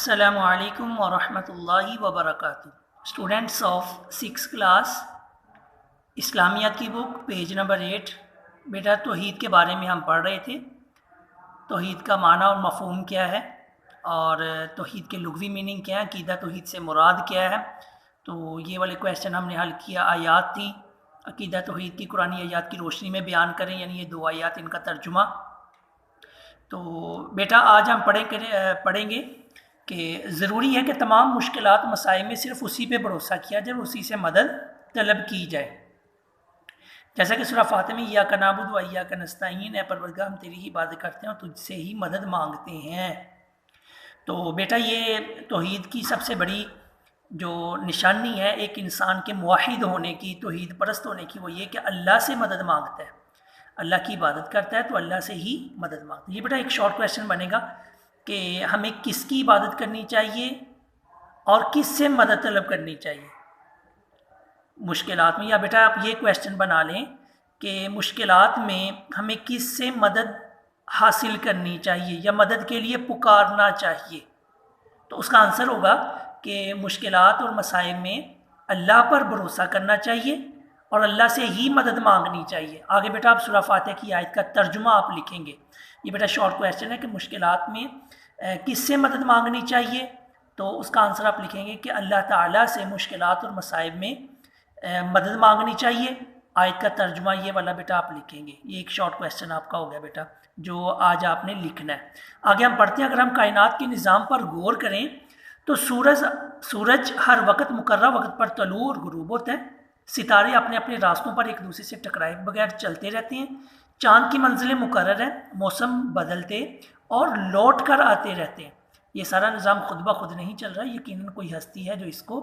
السلام علیکم ورحمۃ اللہ وبرکاتہ۔ اسٹوڈنٹس آف 6 کلاس اسلامیات کی بک پیج نمبر 8۔ بیٹا توحید کے بارے میں ہم پڑھ رہے تھے، توحید کا معنی اور مفہوم کیا ہے اور توحید کے لغوی میننگ کیا ہے، عقیدہ توحید سے مراد کیا ہے۔ تو یہ والے کویسچن ہم نے حل کیا۔ آیات تھی عقیدہ توحید کی قرآنی آیات کی روشنی میں بیان کریں، یعنی یہ 2 آیات ان کا ترجمہ۔ تو بیٹا آج ہم پڑھیں گے کہ ضروری ہے کہ تمام مشکلات مسائل میں صرف اسی پہ بھروسہ کیا جائے، اسی سے مدد طلب کی جائے۔ جیسا کہ سورہ فاتحہ میں ایاک نعبد و ایاک نستعین، اے پروردگار ہم تیری ہی عبادت کرتے ہیں اور تجھ سے ہی مدد مانگتے ہیں۔ تو بیٹا یہ توحید کی سب سے بڑی جو نشانی ہے ایک انسان کے موحد ہونے کی، توحید پرست ہونے کی، وہ یہ کہ اللہ سے مدد مانگتا ہے، اللہ کی عبادت کرتا ہے تو اللہ سے ہی مدد مانگتا ہے۔ یہ بیٹا ایک شارٹ کویسچن بنے گا کہ ہمیں کس کی عبادت کرنی چاہیے اور کس سے مدد طلب کرنی چاہیے مشکلات میں۔ یا بیٹا آپ یہ کویسچن بنا لیں کہ مشکلات میں ہمیں کس سے مدد حاصل کرنی چاہیے یا مدد کے لیے پکارنا چاہیے، تو اس کا آنسر ہوگا کہ مشکلات اور مسائل میں اللہ پر بھروسہ کرنا چاہیے اور اللہ سے ہی مدد مانگنی چاہیے۔ آگے بیٹا آپ سورہ فاتحہ کی آیت کا ترجمہ آپ لکھیں گے۔ یہ بیٹا شارٹ کویسچن ہے کہ مشکلات میں کس سے مدد مانگنی چاہیے، تو اس کا آنسر آپ لکھیں گے کہ اللہ تعالیٰ سے مشکلات اور مصائب میں مدد مانگنی چاہیے۔ آیت کا ترجمہ یہ والا بیٹا آپ لکھیں گے۔ یہ ایک شارٹ کویسچن آپ کا ہو گیا بیٹا جو آج آپ نے لکھنا ہے۔ آگے ہم پڑھتے ہیں، اگر ہم کائنات کے نظام پر غور کریں تو سورج ہر وقت مقررہ وقت پر طلوع اور غروب ہوتا ہے، ستارے اپنے اپنے راستوں پر ایک دوسرے سے ٹکرائے بغیر چلتے رہتے ہیں، چاند کی منزلیں مقرر ہیں، موسم بدلتے اور لوٹ کر آتے رہتے ہیں۔ یہ سارا نظام خود بخود نہیں چل رہا، یقیناً کوئی ہستی ہے جو اس کو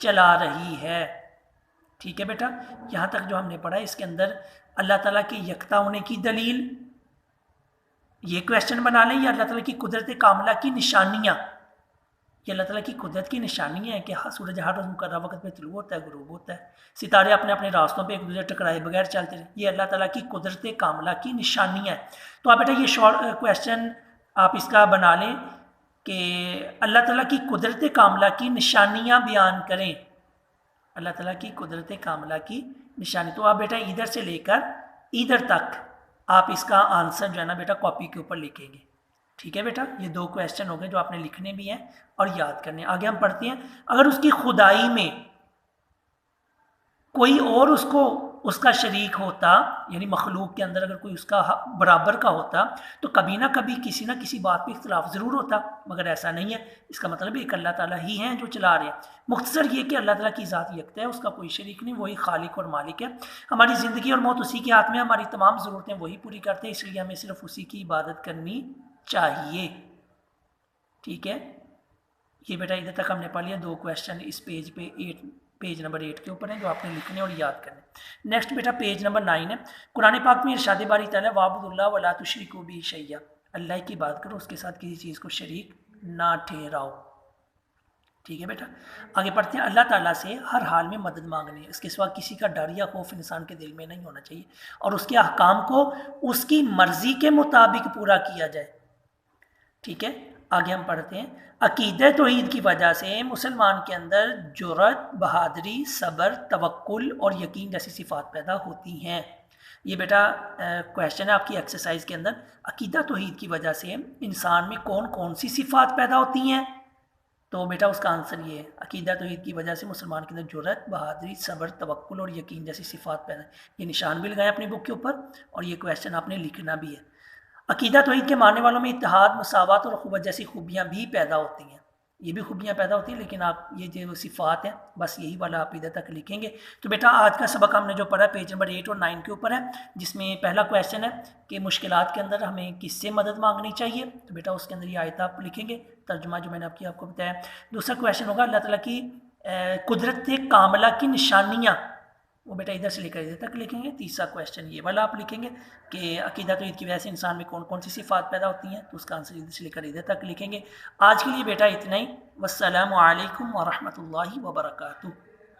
چلا رہی ہے۔ ٹھیک ہے بیٹا، یہاں تک جو ہم نے پڑھا اس کے اندر اللہ تعالیٰ کے یکتا ہونے کی دلیل، یہ کویسچن بنا لیں، یا اللہ تعالیٰ کی قدرت کاملہ کی نشانیاں۔ یہ اللہ تعالیٰ کی قدرت کی نشانیاں ہیں کہ سورج ہر روز مقررہ وقت پہ طلوع ہوتا ہے، غروب ہوتا ہے، ستارے اپنے اپنے راستوں پہ ایک دوسرے ٹکرائے بغیر چلتے رہے، یہ اللہ تعالیٰ کی قدرت کاملہ کی نشانیاں ہیں۔ تو آپ بیٹا یہ شارٹ کویسچن آپ اس کا بنا لیں کہ اللہ تعالیٰ کی قدرت کاملہ کی نشانیاں بیان کریں، اللہ تعالیٰ کی قدرت کاملہ کی نشانی۔ تو آپ بیٹا ادھر سے لے کر ادھر تک آپ اس کا آنسر جو ہے نا بیٹا کاپی کے اوپر لکھیں گے۔ ٹھیک ہے بیٹا، یہ 2 کویسچن ہو گئے جو آپ نے لکھنے بھی ہیں اور یاد کرنے۔ آگے ہم پڑھتے ہیں، اگر اس کی خدائی میں کوئی اور اس کا شریک ہوتا، یعنی مخلوق کے اندر اگر کوئی اس کا برابر کا ہوتا تو کبھی نہ کبھی کسی نہ کسی بات پہ اختلاف ضرور ہوتا، مگر ایسا نہیں ہے۔ اس کا مطلب ایک اللہ تعالیٰ ہی ہیں جو چلا رہے ہیں۔ مختصر یہ کہ اللہ تعالیٰ کی ذات یکتا ہے، اس کا کوئی شریک نہیں، وہی خالق اور مالک ہے۔ ہماری زندگی اور موت اسی کے ہاتھ میں، ہماری تمام ضرورتیں وہی پوری کرتے ہیں، اس لیے ہمیں صرف اسی کی عبادت کرنی چاہیے۔ ٹھیک ہے، یہ بیٹا ادھر تک ہم نے پڑھ لیا۔ 2 کویسچن اس پیج پہ پیج نمبر 8 کے اوپر ہیں جو آپ نے لکھنے اور یاد کرنے۔ نیکسٹ بیٹا پیج نمبر 9 ہے۔ قرآن پاک میں ارشاد باری تعالیٰ وَاعْبُدُوا اللَّهَ وَلَا تُشْرِكُوا بِهِ شَيْئًا، اللہ کی بات کرو، اس کے ساتھ کسی چیز کو شریک نہ ٹھہراؤ۔ ٹھیک ہے بیٹا، آگے پڑھتے ہیں۔ اللہ تعالیٰ سے ہر حال میں مدد مانگنی ہے، اس کے سوا کسی کا ڈر یا خوف انسان کے دل میں نہیں ہونا چاہیے، اور اس کے احکام کو اس کی مرضی کے مطابق پورا کیا جائے۔ ٹھیک ہے، آگے ہم پڑھتے ہیں۔ عقیدہ توحید کی وجہ سے مسلمان کے اندر جرأت، بہادری، صبر، توکل اور یقین جیسی صفات پیدا ہوتی ہیں۔ یہ بیٹا کویسچن ہے آپ کی ایکسرسائز کے اندر، عقیدہ توحید کی وجہ سے انسان میں کون کون سی صفات پیدا ہوتی ہیں؟ تو بیٹا اس کا آنسر یہ ہے، عقیدہ توحید کی وجہ سے مسلمان کے اندر جرأت، بہادری، صبر، توکل اور یقین جیسی صفات پیدا۔ یہ نشان بھی لگائیں اپنی بک کے اوپر اور یہ کویسچن آپ نے لکھنا بھی ہے۔ عقیدہ توحید کے ماننے والوں میں اتحاد، مساوات اور اخوت جیسی خوبیاں بھی پیدا ہوتی ہیں، یہ بھی خوبیاں پیدا ہوتی ہیں، لیکن آپ یہ جو صفات ہیں بس یہی والا آپ ادھر تک لکھیں گے۔ تو بیٹا آج کا سبق ہم نے جو پڑھا پیج نمبر 8 اور 9 کے اوپر ہے، جس میں پہلا کویسچن ہے کہ مشکلات کے اندر ہمیں کس سے مدد مانگنی چاہیے، تو بیٹا اس کے اندر یہ آیت آپ لکھیں گے، ترجمہ جو میں نے آپ کو بتایا۔ دوسرا کویسچن ہوگا اللہ تعالیٰ کی قدرت کاملہ کی نشانیاں، وہ بیٹا ادھر سے لے کر ادھر تک لکھیں گے۔ تیسرا کویسچن یہ والا آپ لکھیں گے کہ عقیدہ توحید کی وجہ سے انسان میں کون کون سی صفات پیدا ہوتی ہیں، تو اس کا آنسر ادھر سے لے کر ادھر تک لکھیں گے۔ آج کے لیے بیٹا اتنا ہی۔ والسلام علیکم ورحمۃ اللہ وبرکاتہ۔